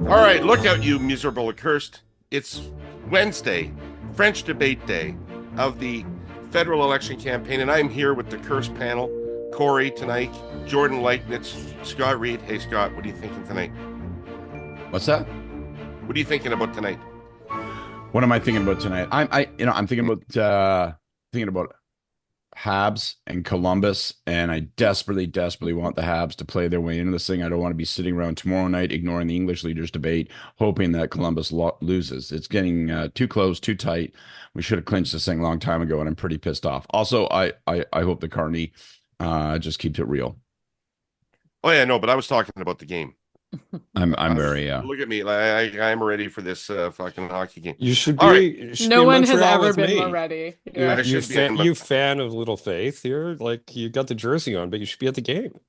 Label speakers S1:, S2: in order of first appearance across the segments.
S1: All right, look out, you miserable accursed. It's Wednesday, French debate day of the federal election campaign, and I'm here with the cursed panel, Kory Teneycke, Jordan Leichnitz, Scott Reid. Hey, Scott, what are you thinking tonight?
S2: What's that?
S1: What are you thinking about tonight?
S2: What am I thinking about tonight? I'm thinking about Habs and Columbus, and I desperately, desperately want the Habs to play their way into this thing. I don't want to be sitting around tomorrow night ignoring the English leaders debate, hoping that Columbus loses. It's getting too close, too tight. We should have clinched this thing a long time ago, and I'm pretty pissed off. Also, I hope the Carney just keeps it real.
S1: Oh yeah, no, but I was talking about the game.
S2: I'm very
S1: Look at me, I'm ready for this fucking hockey game.
S3: You should
S1: All
S3: be.
S1: right.
S3: You should
S4: No
S3: be
S4: one has
S3: Montreal
S4: ever
S3: with
S4: been
S3: me.
S4: more ready.
S1: I
S4: Yeah.
S1: should be in-
S3: You fan of Little Faith. You're like you got the jersey on, but you should be at the game.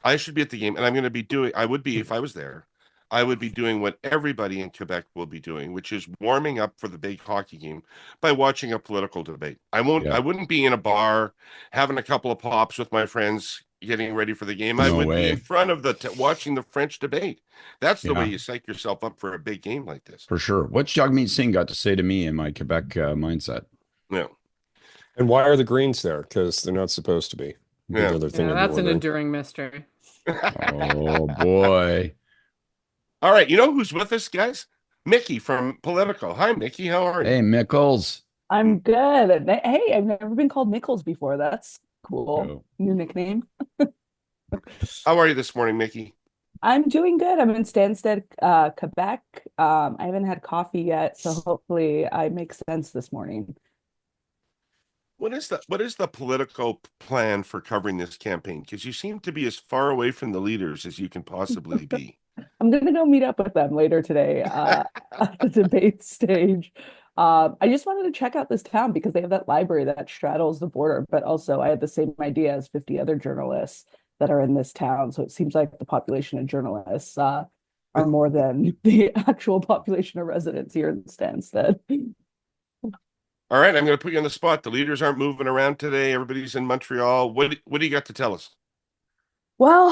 S1: I should be at the game, and I'm going to be doing. I would be if I was there. I would be doing what everybody in Quebec will be doing, which is warming up for the big hockey game by watching a political debate. I wouldn't be in a bar having a couple of pops with my friends getting ready for the game. I
S2: No
S1: would be
S2: way.
S1: in front of watching the French debate. That's the
S2: Yeah.
S1: way you psych yourself up for a big game like this.
S2: For sure. What's Jagmeet Singh got to say to me in my Quebec mindset?
S1: Yeah.
S3: And why are the greens there? Because they're not supposed to be.
S1: Yeah.
S3: The other thing
S4: Yeah,
S3: I'd be
S4: that's an
S3: wondering.
S4: enduring mystery.
S2: Oh boy.
S1: All right. You know who's with us, guys? Mickey from Politico. Hi, Mickey. How are you?
S2: Hey, Mickles.
S5: I'm good. Hey, I've never been called Nichols before. That's cool.
S2: Oh.
S5: New nickname.
S1: How are you this morning, Mickey?
S5: I'm doing good. I'm in Stansted, Quebec. I haven't had coffee yet, so hopefully I make sense this morning.
S1: What is the political plan for covering this campaign? Because you seem to be as far away from the leaders as you can possibly be.
S5: I'm gonna go meet up with them later today at the debate stage. I just wanted to check out this town because they have that library that straddles the border, but also I had the same idea as 50 other journalists that are in this town. So it seems like the population of journalists are more than the actual population of residents here in Stansted.
S1: All right, I'm going to put you on the spot. The leaders aren't moving around today. Everybody's in Montreal. What do you got to tell us?
S5: Well,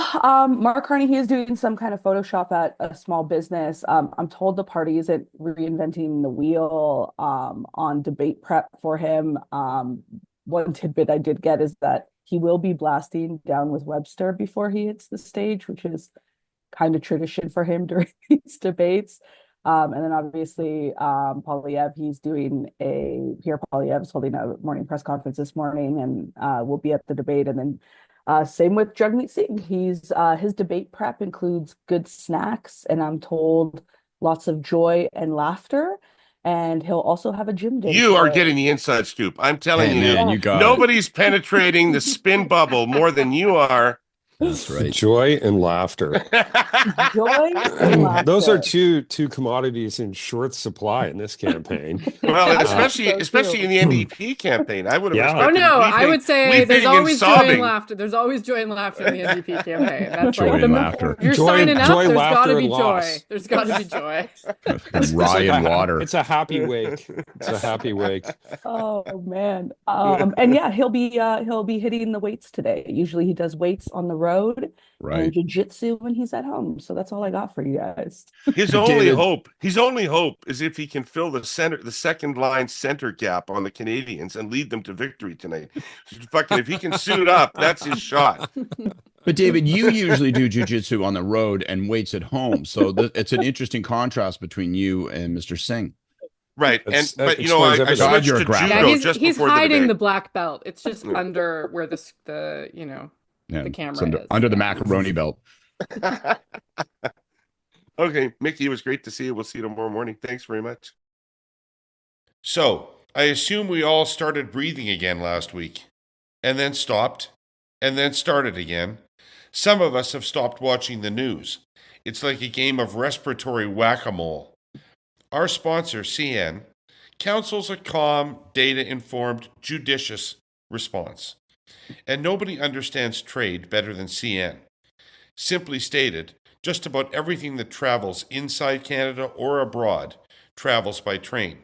S5: Mark Carney, he is doing some kind of Photoshop at a small business. I'm told the party isn't reinventing the wheel on debate prep for him. One tidbit I did get is that he will be blasting down with Webster before he hits the stage, which is kind of tradition for him during these debates. And then obviously Poilievre, Pierre Poilievre is holding a morning press conference this morning and will be at the debate. And then same with Jagmeet Singh. His debate prep includes good snacks, and I'm told lots of joy and laughter. And he'll also have a gym day.
S1: You are getting the inside scoop. I'm telling
S2: Hey,
S1: you,
S2: man, you got it.
S1: nobody's penetrating the spin bubble more than you are.
S2: That's right.
S3: Joy and laughter.
S5: Joy and laughter.
S3: Those are two commodities in short supply in this campaign.
S1: Well,
S5: So
S1: especially
S5: true.
S1: in the NDP campaign, I would have
S3: Yeah.
S4: Oh
S1: expected
S4: no, I
S1: weeping-
S4: would say
S1: weeping
S4: there's
S1: and
S4: always joy
S1: sobbing.
S4: and laughter. There's always joy and laughter in the NDP campaign. That's
S2: Joy
S4: like
S2: and laughter.
S4: You're
S3: Joy-
S4: signing up.
S3: joy,
S4: There's
S3: laughter,
S4: got to be
S3: and
S4: joy.
S3: loss.
S4: There's got to be joy.
S2: Rye and water.
S3: It's a happy wake. It's a happy wake.
S5: Oh man. And yeah, he'll be hitting the weights today. Usually he does weights on the road
S2: Right.
S5: and jiu-jitsu when he's at home. So that's all I got for you guys.
S1: His only hope is if he can fill the second line center gap on the Canadians and lead them to victory tonight. Fucking, if he can suit up, that's his shot.
S2: But David, you usually do jujitsu on the road and weights at home. So it's an interesting contrast between you and Mr. Singh.
S1: Right.
S3: That's-
S1: But
S3: that
S1: you know, I
S3: explains
S1: switched
S2: everything.
S1: to
S2: God, you're a grappler.
S1: judo
S4: Yeah,
S1: just
S4: he's
S1: before
S4: hiding
S1: the
S4: the
S1: debate.
S4: black belt. It's just
S1: Yeah.
S4: under where the
S2: Yeah,
S4: the
S2: it's
S4: camera is.
S2: under the macaroni belt.
S1: Okay, Mickey, it was great to see you. We'll see you tomorrow morning. Thanks very much. So, I assume we all started breathing again last week, and then stopped, and then started again. Some of us have stopped watching the news. It's like a game of respiratory whack-a-mole. Our sponsor, CN, counsels a calm, data-informed, judicious response. And nobody understands trade better than CN. Simply stated, just about everything that travels inside Canada or abroad travels by train.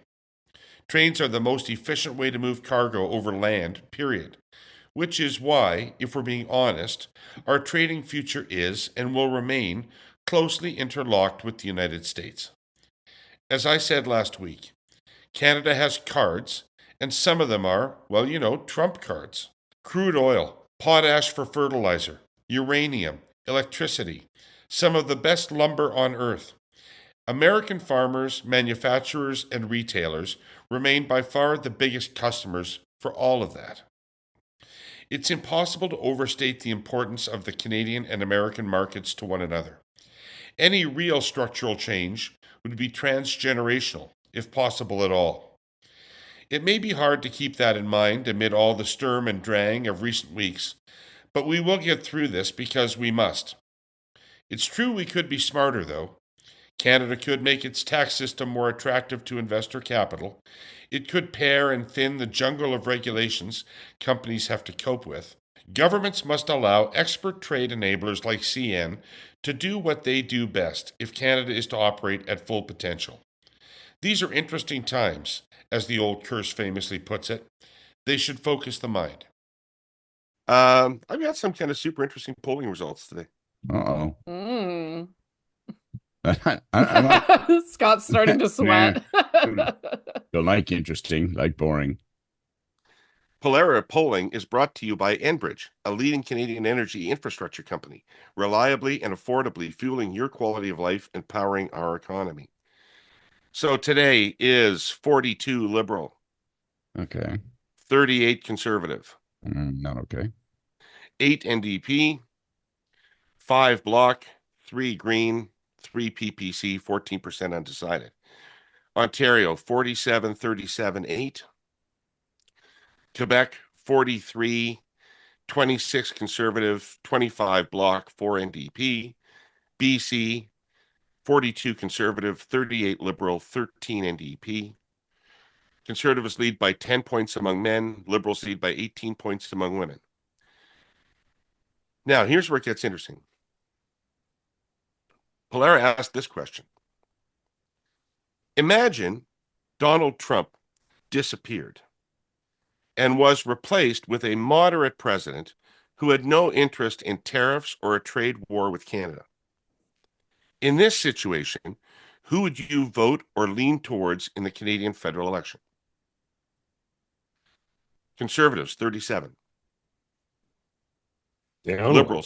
S1: Trains are the most efficient way to move cargo over land, period. Which is why, if we're being honest, our trading future is and will remain closely interlocked with the United States. As I said last week, Canada has cards, and some of them are, well, trump cards. Crude oil, potash for fertilizer, uranium, electricity, some of the best lumber on earth. American farmers, manufacturers, and retailers remain by far the biggest customers for all of that. It's impossible to overstate the importance of the Canadian and American markets to one another. Any real structural change would be transgenerational, if possible at all. It may be hard to keep that in mind amid all the sturm and drang of recent weeks, but we will get through this because we must. It's true we could be smarter, though. Canada could make its tax system more attractive to investor capital. It could pare and thin the jungle of regulations companies have to cope with. Governments must allow expert trade enablers like CN to do what they do best if Canada is to operate at full potential. These are interesting times, as the old curse famously puts it. They should focus the mind.
S6: I've got some kind of super interesting polling results today.
S2: Uh-oh.
S4: Mm.
S2: I'm not,
S4: Scott's starting to sweat.
S2: don't like interesting, like boring.
S6: Polara polling is brought to you by Enbridge, a leading Canadian energy infrastructure company, reliably and affordably fueling your quality of life and powering our economy. So today is 42 Liberal,
S2: Okay.
S6: 38 Conservative,
S2: Not okay.
S6: 8 NDP, 5 Bloc, 3 Green, 3 PPC, 14% undecided. Ontario, 47, 37, 8. Quebec, 43, 26 Conservative, 25 Bloc, 4 NDP. BC, 42 Conservative, 38 Liberal, 13 NDP. Conservatives lead by 10 points among men. Liberals lead by 18 points among women. Now, here's where it gets interesting. Polara asked this question. Imagine Donald Trump disappeared and was replaced with a moderate president who had no interest in tariffs or a trade war with Canada. In this situation, who would you vote or lean towards in the Canadian federal election? Conservatives, 37.
S3: Yeah, I don't know.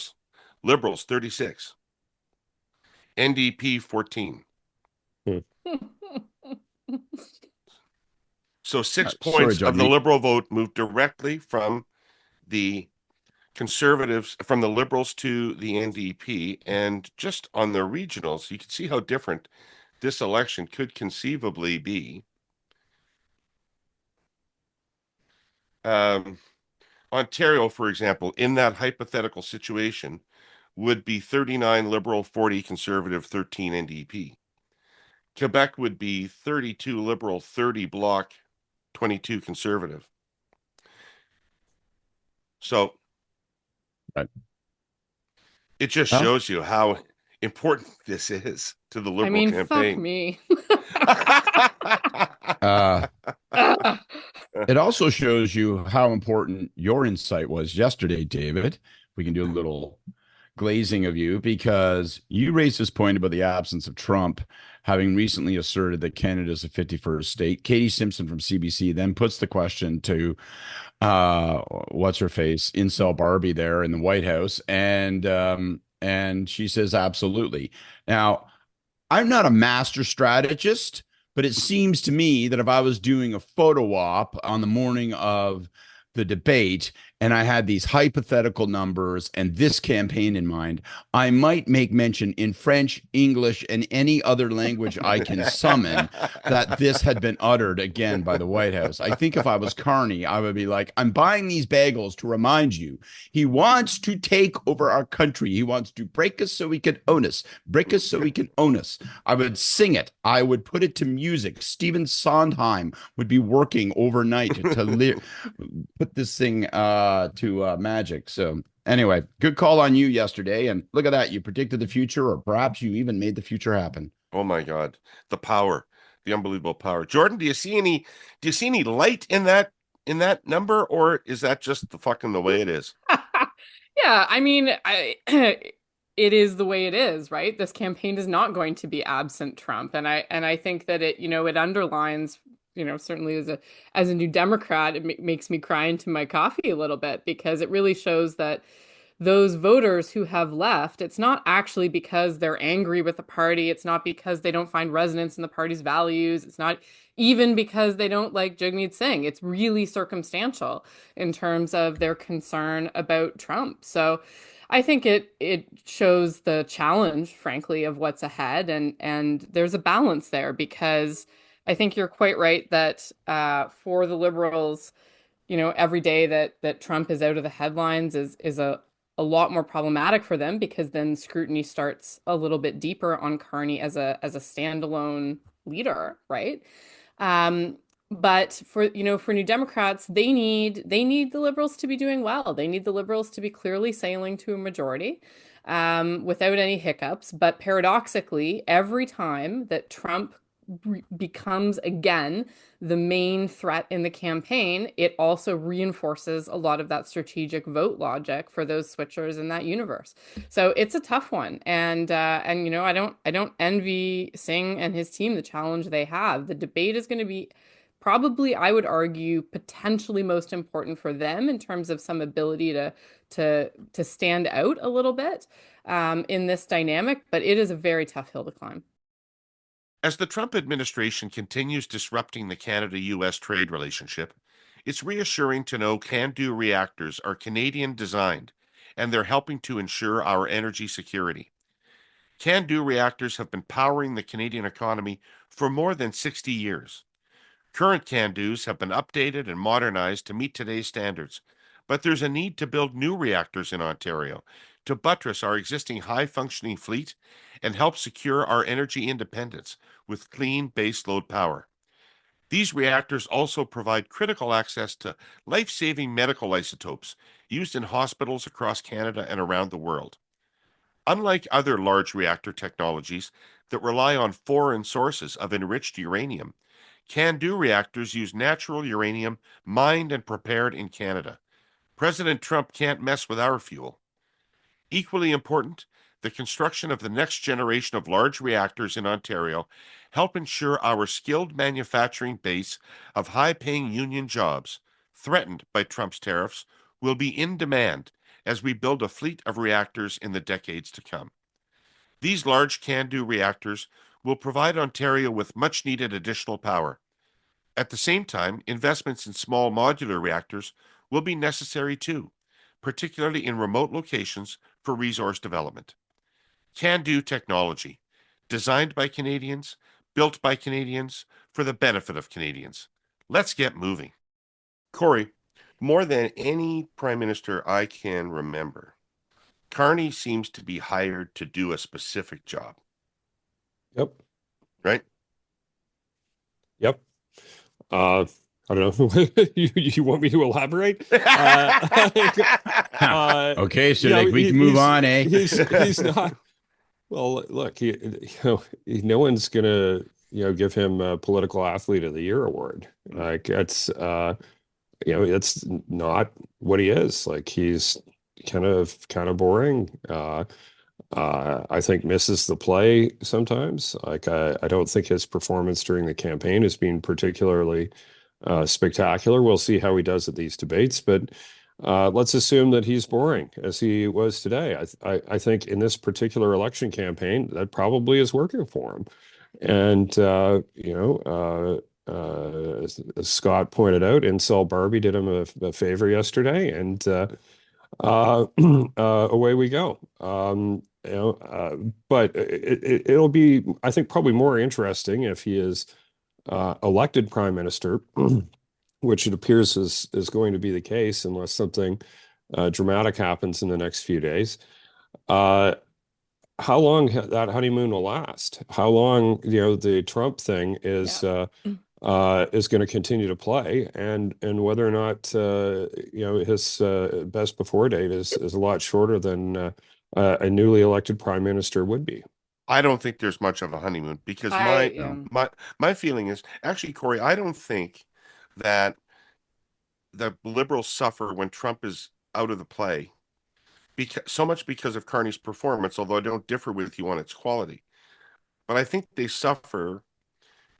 S6: Liberals, 36. NDP, 14. So 6
S2: Sorry,
S6: points
S2: John,
S6: of the Liberal vote moved directly from the Conservatives, from the Liberals to the NDP. And just on the regionals, you can see how different this election could conceivably be. Ontario, for example, in that hypothetical situation, would be 39 Liberal, 40 Conservative, 13 NDP. Quebec would be 32 Liberal, 30 Bloc, 22 Conservative. So
S2: Right.
S6: it just
S2: Well-
S6: shows you how important this is to the Liberal
S4: I mean, fuck
S6: campaign.
S4: me.
S2: Uh, it also shows you how important your insight was yesterday, David. We can do a little glazing of you because you raised this point about the absence of Trump, having recently asserted that Canada is a 51st state. Katie Simpson from CBC then puts the question to what's her face, Incel Barbie there in the White House, and she says absolutely. Now, I'm not a master strategist, but it seems to me that if I was doing a photo op on the morning of the debate and I had these hypothetical numbers and this campaign in mind, I might make mention in French, English, and any other language I can summon that this had been uttered again by the White House. I think if I was Carney, I would be like, I'm buying these bagels to remind you, he wants to take over our country. He wants to break us so he can own us. Break us so he can own us. I would sing it. I would put it to music. Stephen Sondheim would be working overnight to put this thing to magic. So anyway, good call on you yesterday. And look at that. You predicted the future, or perhaps you even made the future happen.
S6: Oh my God. The power, the unbelievable power. Jordan, do you see any light in that number, or is that just the fucking the way it is?
S4: Yeah, I mean, it is the way it is, right? This campaign is not going to be absent Trump. And I think that it underlines, certainly as a New Democrat, it makes me cry into my coffee a little bit, because it really shows that those voters who have left, it's not actually because they're angry with the party. It's not because they don't find resonance in the party's values. It's not even because they don't like Jagmeet Singh. It's really circumstantial in terms of their concern about Trump. So I think it shows the challenge, frankly, of what's ahead, and there's a balance there, because I think you're quite right that for the Liberals, every day that Trump is out of the headlines is a lot more problematic for them, because then scrutiny starts a little bit deeper on Carney as a standalone leader, right? Um, but for New Democrats, they need the Liberals to be doing well. They need the Liberals to be clearly sailing to a majority, without any hiccups. But paradoxically, every time that Trump becomes again the main threat in the campaign, it also reinforces a lot of that strategic vote logic for those switchers in that universe. So it's a tough one, and I don't envy Singh and his team the challenge they have. The debate is going to be probably, I would argue, potentially most important for them in terms of some ability to stand out a little bit in this dynamic, but it is a very tough hill to climb.
S6: As the Trump administration continues disrupting the Canada-US trade relationship, it's reassuring to know CANDU reactors are Canadian designed, and they're helping to ensure our energy security. CANDU reactors have been powering the Canadian economy for more than 60 years. Current CANDUs have been updated and modernized to meet today's standards, but there's a need to build new reactors in Ontario to buttress our existing high-functioning fleet and help secure our energy independence with clean baseload power. These reactors also provide critical access to life-saving medical isotopes used in hospitals across Canada and around the world. Unlike other large reactor technologies that rely on foreign sources of enriched uranium, CANDU reactors use natural uranium mined and prepared in Canada. President Trump can't mess with our fuel. Equally important, the construction of the next generation of large reactors in Ontario help ensure our skilled manufacturing base of high-paying union jobs, threatened by Trump's tariffs, will be in demand as we build a fleet of reactors in the decades to come. These large CANDU reactors will provide Ontario with much-needed additional power. At the same time, investments in small modular reactors will be necessary too, particularly in remote locations for resource development. CANDU technology, designed by Canadians, built by Canadians, for the benefit of Canadians. Let's get moving. Kory, more than any prime minister I can remember, Carney seems to be hired to do a specific job,
S3: Yep.
S6: right?
S3: Yep. I don't know. You want me to elaborate?
S2: Okay, so
S3: yeah,
S2: like we can move on, eh?
S3: He's not. Well, look, no one's gonna, give him a political athlete of the year award. Like it's, it's not what he is. Like he's kind of boring. I think misses the play sometimes. Like I don't think his performance during the campaign has been particularly spectacular. We'll see how he does at these debates, but let's assume that he's boring as he was today. I think in this particular election campaign, that probably is working for him. And as Scott pointed out, Incel Barbie did him a favor yesterday, and away we go. But it'll be, I think, probably more interesting if he is elected prime minister, which it appears is going to be the case unless something dramatic happens in the next few days. How long that honeymoon will last? How long, the Trump thing is going to continue to play, and whether or not his best before date is a lot shorter than a newly elected prime minister would be.
S6: I don't think there's much of a honeymoon because my feeling is actually, Kory, I don't think that the Liberals suffer when Trump is out of the play so much because of Carney's performance, although I don't differ with you on its quality. But I think they suffer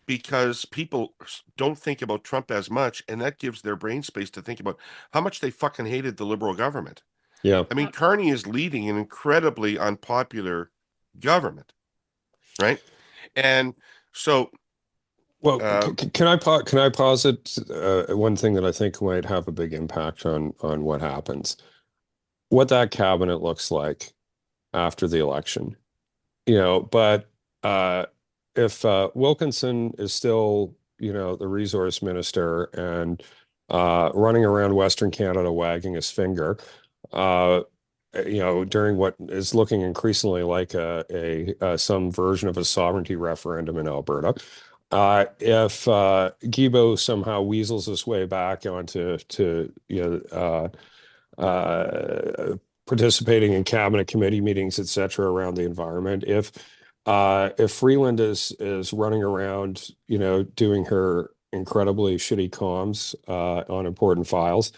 S6: because people don't think about Trump as much, and that gives their brain space to think about how much they fucking hated the Liberal government.
S3: Yeah.
S6: I mean, Carney is leading an incredibly unpopular government, right? And so,
S3: Well,
S6: uh,
S3: can I posit one thing that I think might have a big impact on what happens, what that cabinet looks like after the election, but if Wilkinson is still, the resource minister and running around Western Canada wagging his finger, uh, during what is looking increasingly like some version of a sovereignty referendum in Alberta. If Guilbeault somehow weasels his way back onto participating in cabinet committee meetings, et cetera, around the environment, if Freeland is running around, doing her incredibly shitty comms on important files,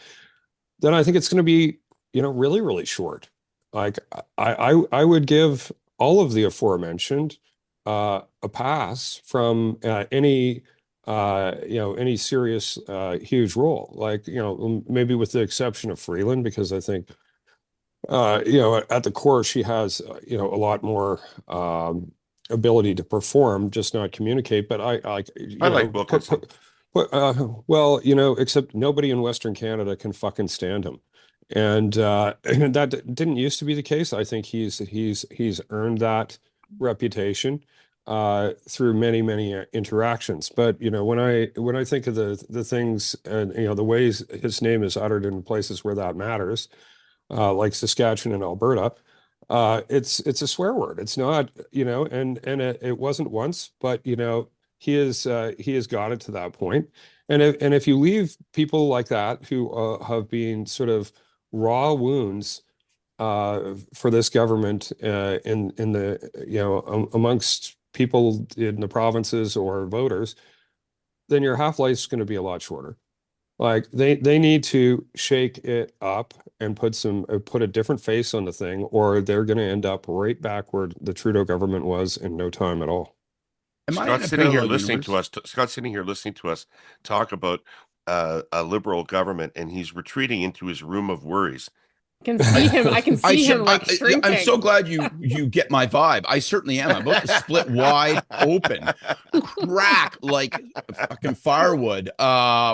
S3: then I think it's going to be, really, really short. Like I would give all of the aforementioned a pass from any serious huge role. Like, maybe with the exception of Freeland, because I think at the core she has a lot more ability to perform, just not communicate. But
S6: I like Wilkinson.
S3: well, except nobody in Western Canada can fucking stand him. And that didn't used to be the case. I think he's earned that reputation through many, many interactions. But when I think of the things and the ways his name is uttered in places where that matters, like Saskatchewan and Alberta, it's a swear word. It's not, and it wasn't once, but he has got it to that point. And if you leave people like that who have been sort of raw wounds for this government in the amongst people in the provinces or voters, then your half-life's going to be a lot shorter. Like they need to shake it up and put a different face on the thing, or they're going to end up right back where the Trudeau government was in no time at all.
S2: Am I in
S6: Scott's
S2: a
S6: sitting here
S2: parallel
S6: listening
S2: universe?
S6: to us. Scott's sitting here listening to us talk about a Liberal government, and he's retreating into his room of worries.
S4: Can see him. I can see him like
S2: I'm so
S4: shrinking.
S2: glad you get my vibe. I certainly am. I'm about to split wide open, crack like fucking firewood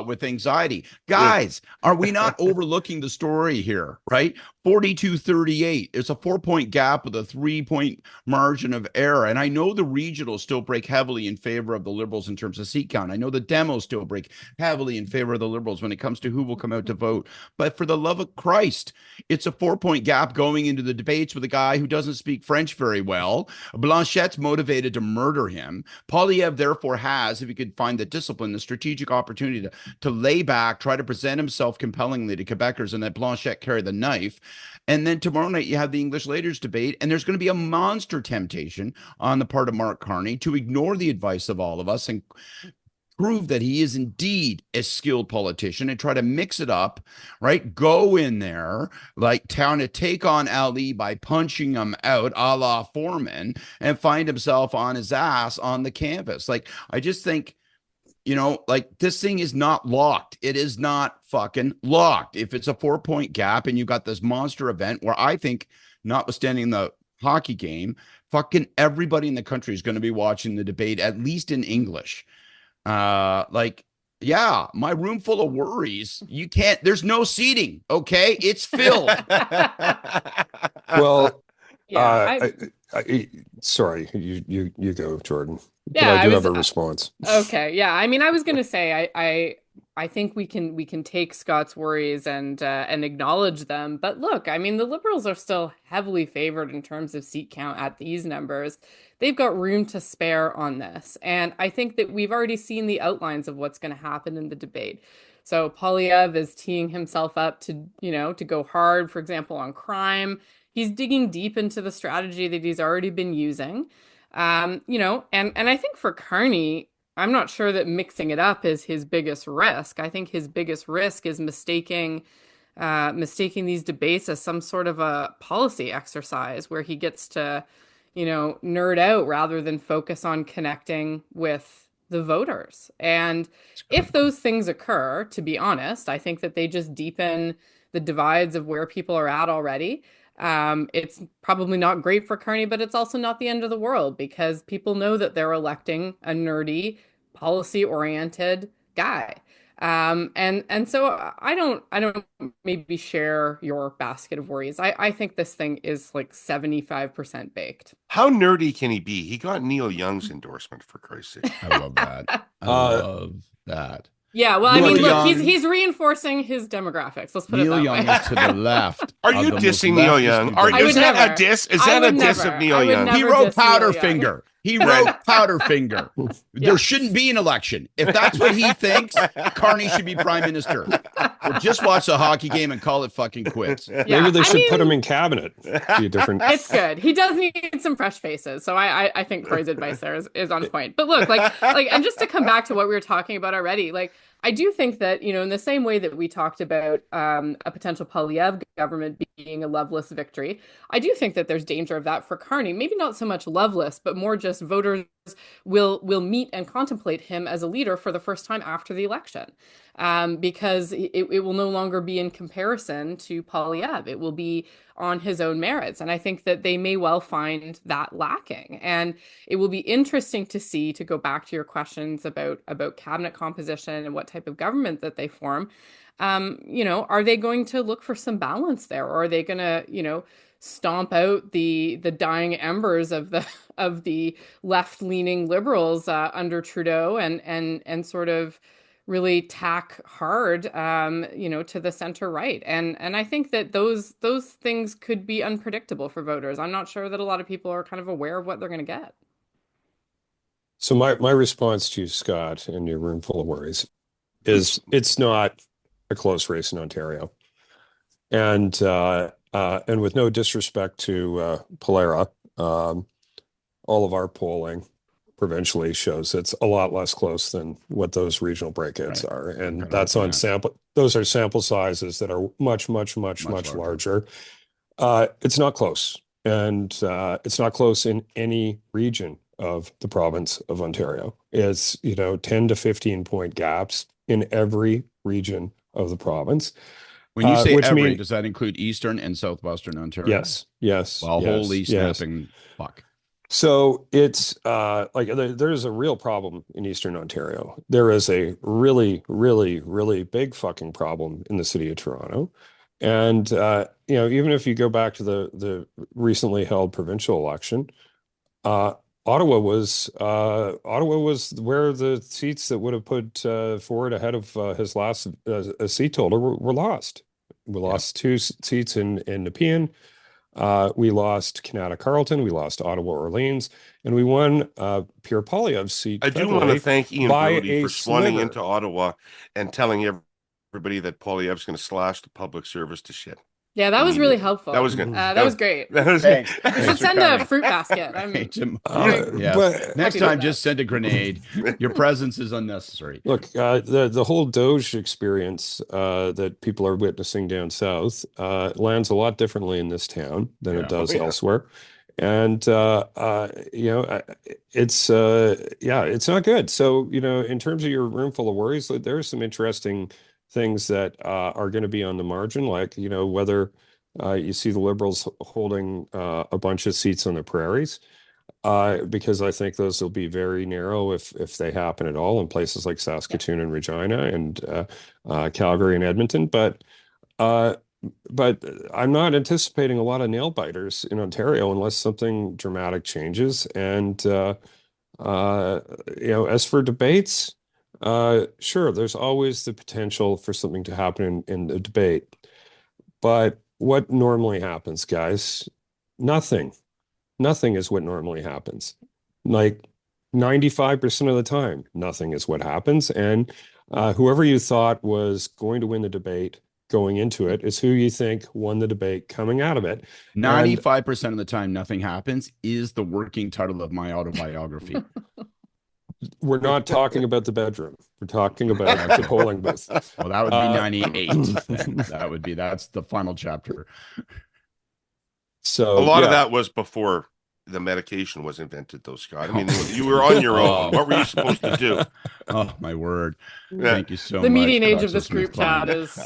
S2: with anxiety. Guys, are we not overlooking the story here, right? 42-38. It's a 4-point gap with a 3-point margin of error. And I know the regionals still break heavily in favor of the Liberals in terms of seat count. I know the demos still break heavily in favor of the Liberals when it comes to who will come out to vote. But for the love of Christ, it's a 4-point gap going into the debates with a guy who doesn't speak French very well. Blanchette's motivated to murder him. Poilievre therefore has, if he could find the discipline, the strategic opportunity to lay back, try to present himself compellingly to Quebecers, and let Blanchette carry the knife. And then tomorrow night you have the English leaders debate, and there's going to be a monster temptation on the part of Mark Carney to ignore the advice of all of us and prove that he is indeed a skilled politician and try to mix it up, right? Go in there, like trying to take on Ali by punching him out a la Foreman and find himself on his ass on the canvas. Like, I just think, like this thing is not locked. It is not fucking locked. If it's a 4-point gap and you got this monster event where I think, notwithstanding the hockey game, fucking everybody in the country is going to be watching the debate, at least in English. Yeah, my room full of worries. There's no seating. Okay. It's filled.
S3: Well,
S4: Yeah.
S3: sorry, you go, Jordan. But
S4: Yeah,
S3: I do have a response.
S4: Okay. Yeah. I mean, I was gonna say I think we can take Scott's worries and acknowledge them. But look, I mean, the Liberals are still heavily favored in terms of seat count at these numbers. They've got room to spare on this. And I think that we've already seen the outlines of what's going to happen in the debate. So Poilievre is teeing himself up to go hard, for example, on crime. He's digging deep into the strategy that he's already been using. And I think for Carney, I'm not sure that mixing it up is his biggest risk. I think his biggest risk is mistaking mistaking these debates as some sort of a policy exercise where he gets to, nerd out rather than focus on connecting with the voters. And if those things occur, to be honest, I think that they just deepen the divides of where people are at already. It's probably not great for Carney, but it's also not the end of the world because people know that they're electing a nerdy, policy-oriented guy. And so I don't maybe share your basket of worries. I think this thing is like 75% baked.
S6: How nerdy can he be? He got Neil Young's endorsement, for Christ's sake.
S2: I love that. I love that.
S4: Yeah, well,
S2: Neil
S4: I mean, look,
S2: Young-
S4: he's reinforcing his demographics. Let's put it
S2: Neil
S4: that
S2: Young
S4: way.
S2: is to the left.
S6: Are you
S2: of the most
S6: dissing Neil
S2: leftist
S6: Young?
S2: conservative.
S4: I would
S6: Is that
S4: never.
S6: a diss? Is
S4: I
S6: that a
S4: would
S6: diss
S4: never.
S6: of Neil
S4: I would
S6: Young?
S4: never
S2: He wrote
S4: diss Neil Young.
S2: Powderfinger. He wrote Powderfinger. There shouldn't be an election. If that's what he thinks, Carney should be prime minister. Or just watch the hockey game and call it fucking quits.
S4: Yeah,
S3: Maybe they
S4: I
S3: should
S4: mean,
S3: put him in cabinet. Be a different.
S4: It's good. He does need some fresh faces. So I think Kory's advice there is on point. But look, and just to come back to what we were talking about already, like I do think that, in the same way that we talked about a potential Poilievre government being a loveless victory, I do think that there's danger of that for Carney. Maybe not so much loveless, but more just voters will meet and contemplate him as a leader for the first time after the election. Because it will no longer be in comparison to Poilievre. It will be on his own merits. And I think that they may well find that lacking. And it will be interesting to see, to go back to your questions about cabinet composition and what type of government that they form. Are they going to look for some balance there? Or are they going to, stomp out the dying embers of the left-leaning liberals under Trudeau and sort of really tack hard, to the center right. And I think that those things could be unpredictable for voters. I'm not sure that a lot of people are kind of aware of what they're going to get.
S3: So my response to you, Scott, in your room full of worries, is it's not a close race in Ontario. And with no disrespect to Polera, all of our polling provincially shows it's a lot less close than what those regional breakouts are. And that's on sample. Those are sample sizes that are much larger. It's not close. And it's not close in any region of the province of Ontario. It's, 10 to 15 point gaps in every region of the province.
S2: When you say
S3: which
S2: every, does that include Eastern and Southwestern Ontario?
S3: Yes.
S2: Well, holy snapping fuck.
S3: So it's there's a real problem in Eastern Ontario. There is a really, really, really big fucking problem in the city of Toronto. And, even if you go back to the recently held provincial election, Ottawa was where the seats that would have put Ford ahead of his last seat total were lost. We lost 2 seats in Nepean. We lost Kanata Carleton. We lost Ottawa Orleans, and we won Pierre Poilievre's seat.
S6: I do want to thank Ian Brody for swanning into Ottawa and telling everybody that Poilievre's going to slash the public service to shit.
S4: Yeah, that was really helpful.
S6: That was good.
S4: That was great.
S6: That was
S2: Thanks.
S4: We should send a fruit basket.
S2: Next time, just send a grenade. Your presence is unnecessary.
S3: Look, the whole Doge experience that people are witnessing down south lands a lot differently in this town than it does elsewhere. And it's not good. So, in terms of your room full of worries, there are some interesting things that are going to be on the margin, like, whether you see the Liberals holding a bunch of seats on the prairies, because I think those will be very narrow if they happen at all in places like Saskatoon and Regina and Calgary and Edmonton. But I'm not anticipating a lot of nail biters in Ontario unless something dramatic changes. And as for debates, sure, there's always the potential for something to happen in the debate. But what normally happens, guys? Nothing. Nothing is what normally happens. Like 95% of the time, nothing is what happens. And whoever you thought was going to win the debate going into it is who you think won the debate coming out of it.
S2: 95% of the time, nothing happens is the working title of my autobiography.
S3: We're not talking about the bedroom. We're talking about the polling booth.
S2: Well, that would be 98. Then. That's the final chapter.
S3: So
S6: A lot of
S3: yeah.
S6: that was before the medication was invented, though, Scott. I mean, you were on your own. What were you supposed to do?
S2: Oh, my word.
S6: Yeah.
S2: Thank you so
S4: The
S2: much.
S4: median age of
S2: Dr.
S4: this group
S2: Smith-Klein.
S4: chat is.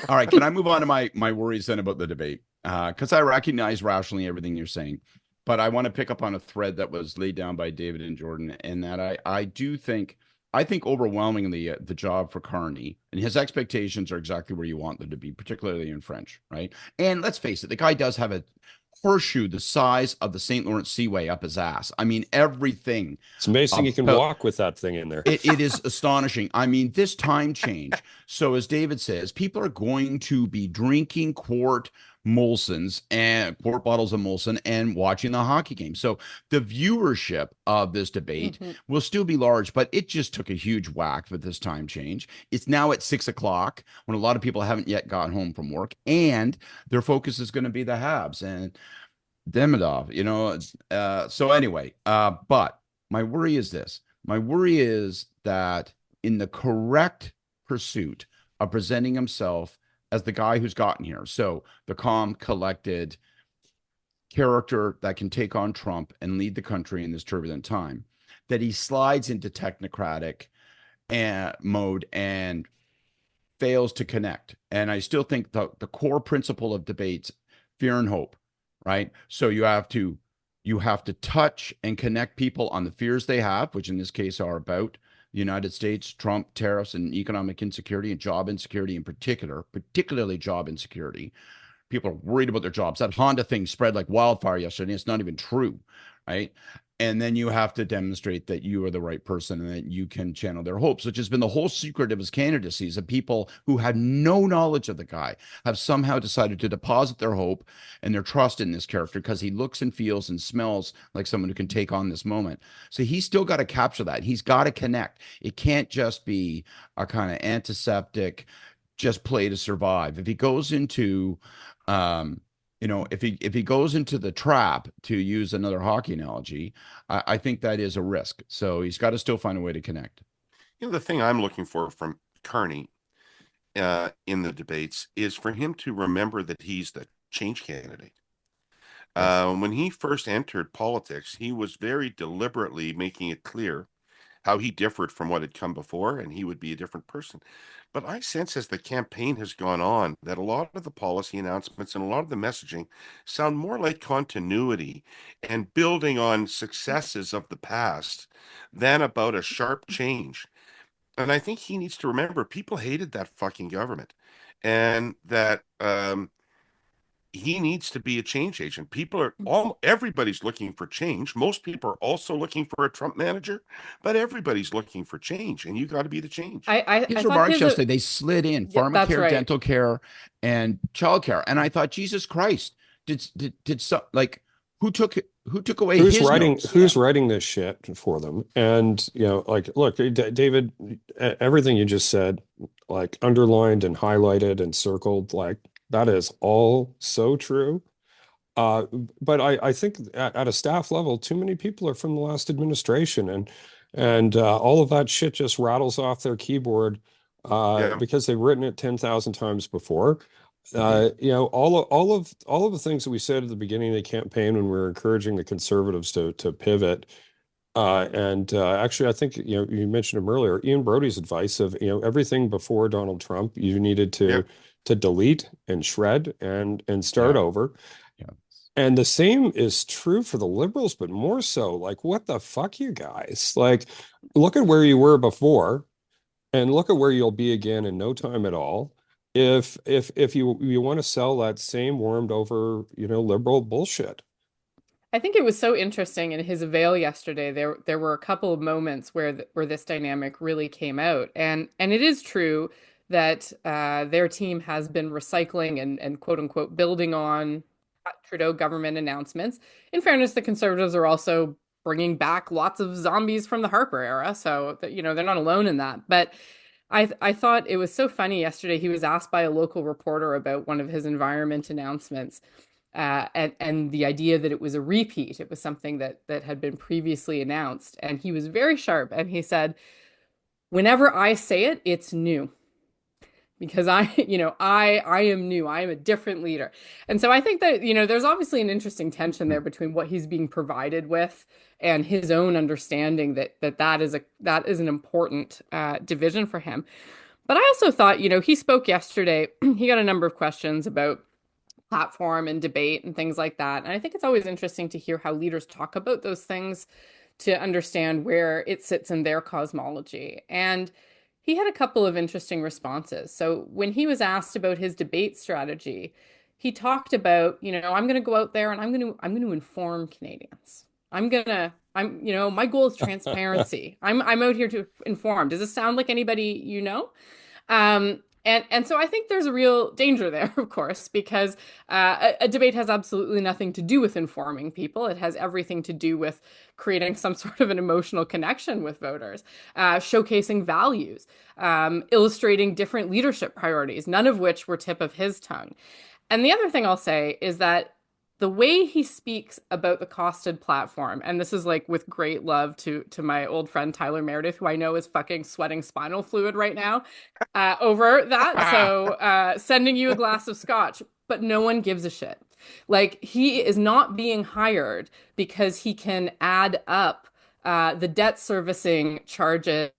S2: All right, can I move on to my worries then about the debate? Because I recognize rationally everything you're saying, but I want to pick up on a thread that was laid down by David and Jordan, and that I think overwhelmingly the job for Carney and his expectations are exactly where you want them to be, particularly in French, right? And let's face it, the guy does have a horseshoe the size of the St. Lawrence Seaway up his ass. I mean, everything.
S3: It's amazing you can walk with that thing in there.
S2: It is astonishing. I mean, this time change. So as David says, people are going to be drinking quart Molson's and quart bottles of Molson and watching the hockey game. So the viewership of this debate will still be large, but it just took a huge whack with this time change. It's now at 6 o'clock when a lot of people haven't yet got home from work, and their focus is going to be the Habs and Demidov, so anyway, but my worry is this. My worry is that in the correct pursuit of presenting himself as the guy who's gotten here, so the calm, collected character that can take on Trump and lead the country in this turbulent time, that he slides into technocratic mode and fails to connect. And I still think the core principle of debates, fear and hope, right? So you have to touch and connect people on the fears they have, which in this case are about the United States, Trump, tariffs, and economic insecurity and job insecurity in particular, particularly job insecurity. People are worried about their jobs. That Honda thing spread like wildfire yesterday. It's not even true, right? And then you have to demonstrate that you are the right person and that you can channel their hopes, which has been the whole secret of his candidacy, is that people who had no knowledge of the guy have somehow decided to deposit their hope and their trust in this character because he looks and feels and smells like someone who can take on this moment. So he's still got to capture that. He's got to connect. It can't just be a kind of antiseptic, just play to survive. If he goes into if he goes into the trap, to use another hockey analogy, I think that is a risk. So he's got to still find a way to connect.
S6: The thing I'm looking for from Carney in the debates is for him to remember that he's the change candidate. When he first entered politics, he was very deliberately making it clear how he differed from what had come before, and he would be a different person. But I sense as the campaign has gone on that a lot of the policy announcements and a lot of the messaging sound more like continuity and building on successes of the past than about a sharp change. And I think he needs to remember people hated that fucking government, and that he needs to be a change agent. Everybody's looking for change. Most people are also looking for a Trump manager, but everybody's looking for change, and you got to be the change.
S2: His remarks yesterday, they slid in pharmacare, right, dental care, and childcare, and I thought, Jesus Christ, did some, like, who took away his notes?
S3: Who's writing this shit for them? And look, David, everything you just said, like, underlined and highlighted and circled, like, that is all so true. But I think at a staff level, too many people are from the last administration, and all of that shit just rattles off their keyboard because they've written it 10,000 times before. All of the things that we said at the beginning of the campaign when we were encouraging the conservatives to pivot. Actually, I think you mentioned him earlier. Ian Brody's advice of everything before Donald Trump, you needed to delete and shred and start over.
S2: Yeah.
S3: And the same is true for the Liberals, but more so, like, what the fuck, you guys? Like, look at where you were before and look at where you'll be again in no time at all. If you want to sell that same warmed over, liberal bullshit.
S4: I think it was so interesting in his avail yesterday. There were a couple of moments where this dynamic really came out, and it is true that their team has been recycling and quote unquote building on Trudeau government announcements. In fairness, the Conservatives are also bringing back lots of zombies from the Harper era, so that, they're not alone in that. But I thought it was so funny yesterday. He was asked by a local reporter about one of his environment announcements. and the idea that it was a repeat. It was something that had been previously announced. And he was very sharp. And he said, whenever I say it, it's new. Because I am new. I am a different leader. And so I think that, there's obviously an interesting tension there between what he's being provided with and his own understanding that is an important division for him. But I also thought, he spoke yesterday. He got a number of questions about platform and debate and things like that. And I think it's always interesting to hear how leaders talk about those things to understand where it sits in their cosmology. And he had a couple of interesting responses. So when he was asked about his debate strategy, he talked about, I'm going to go out there and I'm going to inform Canadians. My goal is transparency. I'm out here to inform. Does this sound like anybody you know? And so I think there's a real danger there, of course, because a debate has absolutely nothing to do with informing people. It has everything to do with creating some sort of an emotional connection with voters, showcasing values, illustrating different leadership priorities, none of which were tip of his tongue. And the other thing I'll say is that the way he speaks about the costed platform, and this is like with great love to my old friend Tyler Meredith, who I know is fucking sweating spinal fluid right now over that. So sending you a glass of scotch, but no one gives a shit. Like, he is not being hired because he can add up the debt servicing charges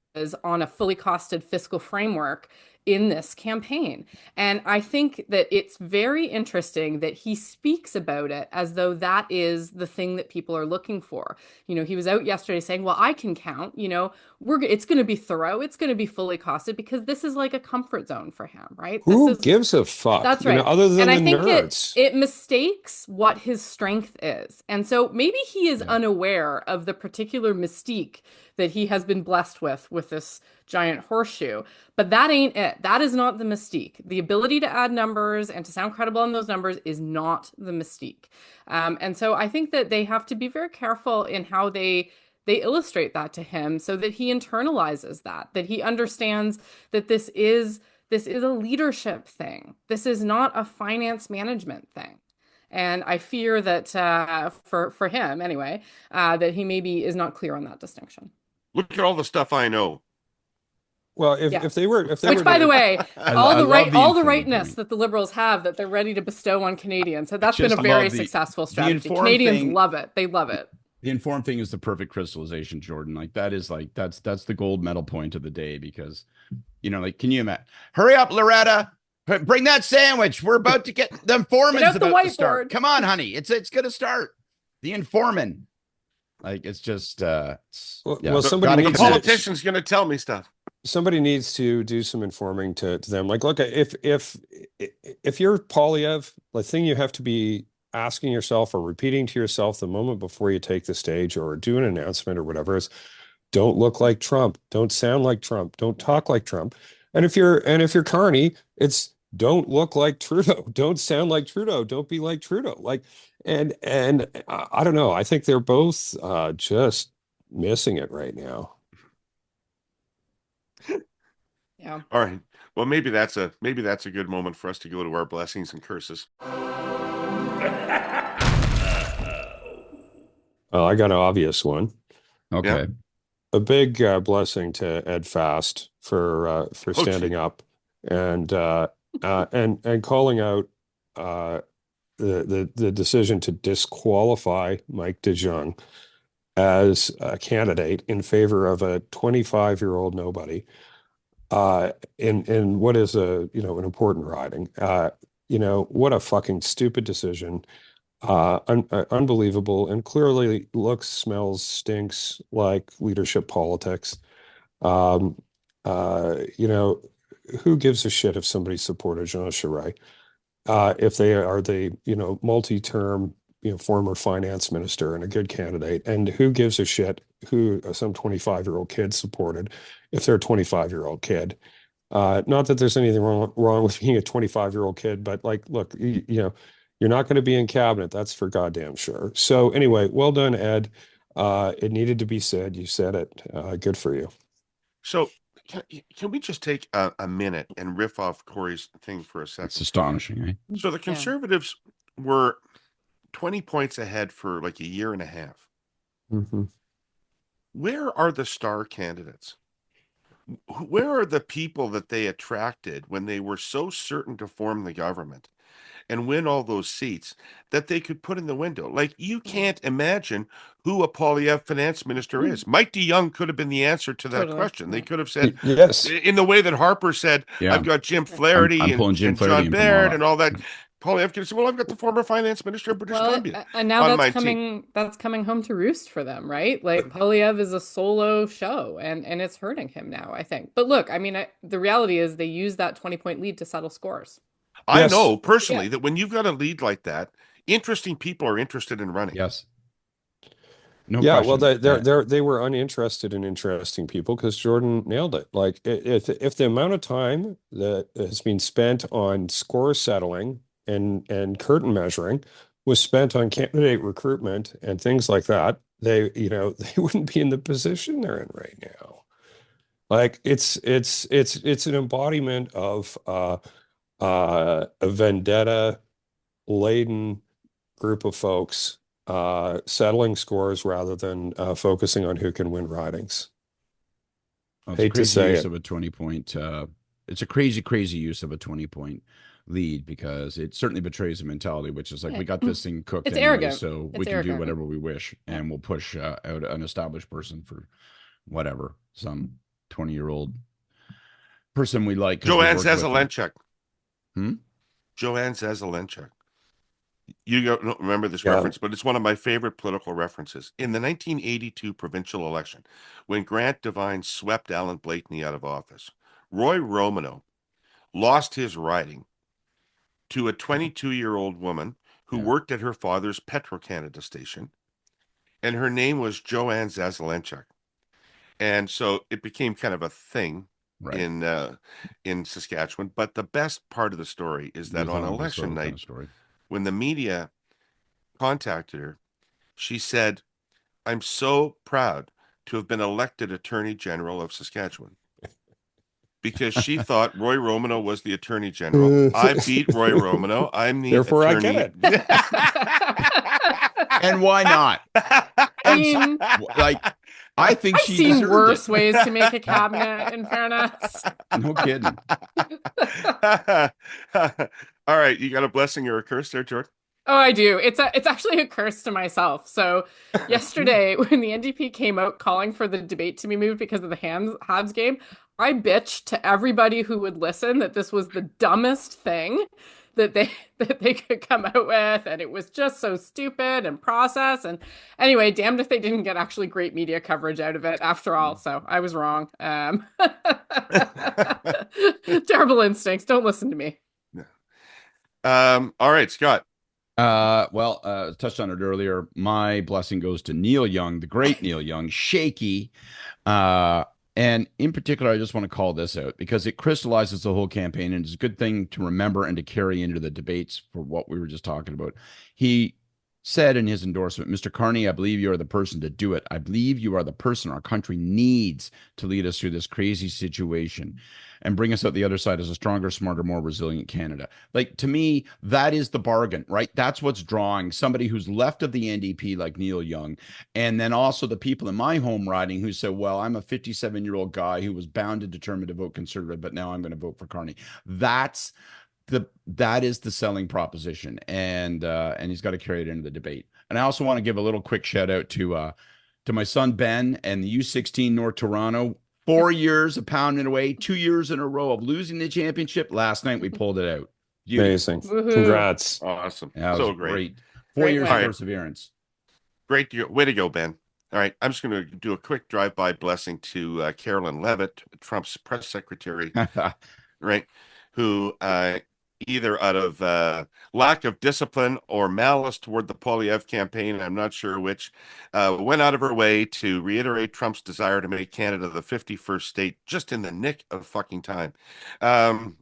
S4: on a fully costed fiscal framework in this campaign. And I think that it's very interesting that he speaks about it as though that is the thing that people are looking for. He was out yesterday saying, well, I can count, it's going to be thorough. It's going to be fully costed because this is like a comfort zone for him, right?
S3: Who gives a fuck?
S4: That's right.
S3: Other than
S4: and
S3: the
S4: I think
S3: nerds.
S4: it mistakes what his strength is. And so maybe he is unaware of the particular mystique that he has been blessed with this giant horseshoe. But that ain't it. That is not the mystique. The ability to add numbers and to sound credible on those numbers is not the mystique. And so I think that they have to be very careful in how they illustrate that to him so that he internalizes that he understands that this is a leadership thing. This is not a finance management thing. And I fear that for him anyway, that he maybe is not clear on that distinction.
S6: Look at all the stuff I know.
S3: Well, if they were,
S4: which, by the way, all the rightness
S2: thing.
S4: that the Liberals have that they're ready to bestow on Canadians. So that's been a
S2: Just
S4: very
S2: love
S4: successful
S2: the
S4: strategy.
S2: informed
S4: Canadians
S2: thing-
S4: love it. They love it.
S2: The informed thing is the perfect crystallization, Jordan. Like, that is like, that's the gold medal point of the day, because, like, can you imagine? Hurry up, Loretta. Bring that sandwich. We're about to get the informant's
S4: Get out the
S2: about to start.
S4: whiteboard.
S2: Come on, honey. It's going to start. The informant. Like, it's just
S3: well, somebody
S6: The
S3: needs
S6: politician's going to tell me stuff.
S3: somebody needs to do some informing to them. Like, look, if you're Polyev, the thing you have to be asking yourself or repeating to yourself the moment before you take the stage or do an announcement or whatever is, don't look like Trump, don't sound like Trump, don't talk like Trump. And if you're Carney, it's don't look like Trudeau, don't sound like Trudeau, don't be like Trudeau. Like, and I don't know. I think they're both just missing it right now.
S4: Yeah.
S6: All right. Well, maybe that's a good moment for us to go to our blessings and curses.
S3: Well, I got an obvious one.
S2: okay.
S6: Yeah.
S3: A big blessing to Ed Fast for standing up and calling out the decision to disqualify Mike DeJong as a candidate in favor of a 25-year-old nobody in what is an important riding. What a fucking stupid decision. Unbelievable, and clearly looks, smells, stinks like leadership politics. Who gives a shit if somebody supported Jean Charest? If they are the, multi-term, former finance minister and a good candidate, and who gives a shit who some 25-year-old kid supported if they're a 25-year-old kid? Not that there's anything wrong with being a 25-year-old kid, but like, look, you're not going to be in cabinet. That's for goddamn sure. So anyway, well done, Ed. It needed to be said. You said it. Good for you.
S6: So can we just take a minute and riff off Kory's thing for a second?
S2: It's astonishing, right?
S6: So the Conservatives were 20 points ahead for like a year and a half.
S3: Mm-hmm.
S6: Where are the star candidates? Where are the people that they attracted when they were so certain to form the government and win all those seats that they could put in the window? Like, you can't imagine who a Poilievre finance minister is. Mike DeYoung could have been the answer to that
S4: Totally.
S6: question. They could have said,
S3: Yes.
S6: in the way that Harper said,
S2: Yeah.
S6: I've got Jim Flaherty
S2: I'm pulling Jim
S6: and
S2: Flaherty
S6: John
S2: in from
S6: Baird
S2: Ottawa.
S6: and all that. Poilievre could have said, well, I've got the former finance minister of British Columbia.
S4: And now
S6: on my
S4: that's
S6: team.
S4: coming home to roost for them, right? Like Poilievre is a solo show, and it's hurting him now, I think. But look, I mean, the reality is they use that 20-point lead to settle scores.
S6: I
S3: Yes.
S6: know personally that when you've got a lead like that, interesting people are interested in running.
S2: Yes. No
S3: Yeah,
S2: question.
S3: well, they were uninterested in interesting people because Jordan nailed it. Like, if the amount of time that has been spent on score settling and curtain measuring was spent on candidate recruitment and things like that, they wouldn't be in the position they're in right now. Like, it's an embodiment of a vendetta laden group of folks settling scores rather than focusing on who can win ridings.
S2: Well,
S3: Hate to say
S2: use
S3: it.
S2: of a 20-point. It's a crazy use of a 20-point lead because it certainly betrays a mentality, which is like, we got this thing cooked
S4: It's
S2: anyway,
S4: arrogant.
S2: so
S4: It's
S2: we can
S4: arrogant.
S2: do whatever we wish, and we'll push out an established person for whatever, some 20-year-old person we like. 'cause we
S6: Joanne
S2: worked with them.
S6: Zazelenchuk. Joanne Zazelenchuk. You don't remember this
S3: Yeah.
S6: reference, but it's one of my favorite political references. In the 1982 provincial election, when Grant Devine swept Alan Blakeney out of office, Roy Romano lost his riding to a 22-year-old woman who
S2: Yeah.
S6: worked at her father's Petro-Canada station, and her name was Joanne Zazelenchuk. And so it became kind of a thing
S2: Right.
S6: in Saskatchewan. But the best part of the story is that
S2: It's
S6: on
S2: not a
S6: election
S2: historical kind
S6: night,
S2: of story.
S6: when the media contacted her, she said, I'm so proud to have been elected Attorney General of Saskatchewan. Because she thought Roy Romano was the Attorney General. I beat Roy Romano. I'm the
S3: Therefore, I
S6: attorney.
S3: get it.
S2: And why not?
S4: I mean,
S2: Like, I think
S4: I've
S2: she
S4: seen
S2: deserved
S4: worse
S2: it.
S4: ways to make a cabinet, in fairness.
S2: No kidding.
S6: All right, you got a blessing or a curse there, George?
S4: Oh, I do. It's actually a curse to myself. So yesterday, when the NDP came out calling for the debate to be moved because of the Habs game, I bitched to everybody who would listen that this was the dumbest thing that they could come out with, and it was just so stupid and process. And anyway, damned if they didn't get actually great media coverage out of it after all. So I was wrong. Terrible instincts. Don't listen to me.
S6: All right, Scott.
S2: Touched on it earlier. My blessing goes to Neil Young, the great Neil Young, shaky. And in particular, I just want to call this out because it crystallizes the whole campaign, and it's a good thing to remember and to carry into the debates for what we were just talking about. He said in his endorsement, Mr. Carney, I believe you are the person to do it. I believe you are the person our country needs to lead us through this crazy situation and bring us out the other side as a stronger, smarter, more resilient Canada. Like, to me, that is the bargain, right? That's what's drawing somebody who's left of the NDP like Neil Young. And then also the people in my home riding who said, well, I'm a 57-year-old guy who was bound and determined to vote Conservative, but now I'm going to vote for Carney. That is the selling proposition, and he's got to carry it into the debate. And I also want to give a little quick shout out to my son Ben and the U16 North Toronto. 4 years of pounding away, 2 years in a row of losing the championship. Last night we pulled it out.
S3: Amazing.
S4: Woohoo.
S3: Congrats.
S6: Awesome.
S2: Yeah,
S6: So
S2: was
S6: great.
S2: 4
S4: Great
S2: years
S4: win.
S2: of perseverance.
S6: Great. Way to go, Ben. All right. I'm just going to do a quick drive-by blessing to Carolyn Levitt, Trump's press secretary, right? Who either out of lack of discipline or malice toward the Poilievre campaign, I'm not sure which, went out of her way to reiterate Trump's desire to make Canada the 51st state just in the nick of fucking time.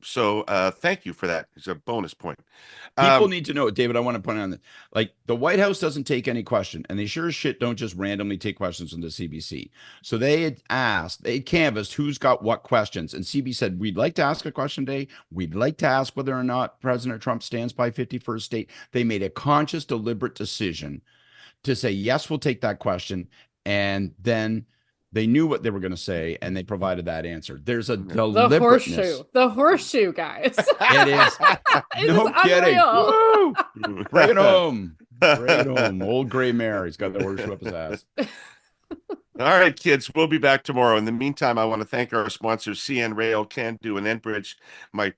S6: So thank you for that. It's a bonus point.
S2: People need to know, David, I want to point out that, like, the White House doesn't take any question, and they sure as shit don't just randomly take questions from the CBC. So they had canvassed who's got what questions, and CB said, we'd like to ask a question today. We'd like to ask whether or not President Trump stands by 51st state. They made a conscious, deliberate decision to say, yes, we'll take that question. And then they knew what they were going to say, and they provided that answer. There's a deliberateness.
S4: The horseshoe, guys.
S2: It is. No kidding. Woo! Bring it home. Bring it home. Old gray mare. He's got the horseshoe up his ass.
S6: All right, kids, we'll be back tomorrow. In the meantime, I want to thank our sponsors, CN Rail, Can-Do, and Enbridge, my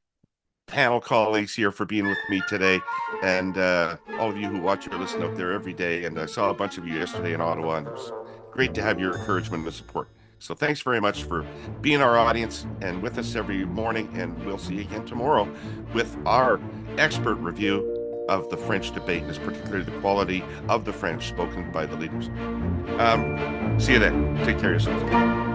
S6: panel colleagues here for being with me today, and all of you who watch or listen out there every day. And I saw a bunch of you yesterday in Ottawa, and it was great to have your encouragement and support. So thanks very much for being our audience and with us every morning, and we'll see you again tomorrow with our expert review of the French debate, and particularly the quality of the French spoken by the leaders. See you then. Take care of yourselves.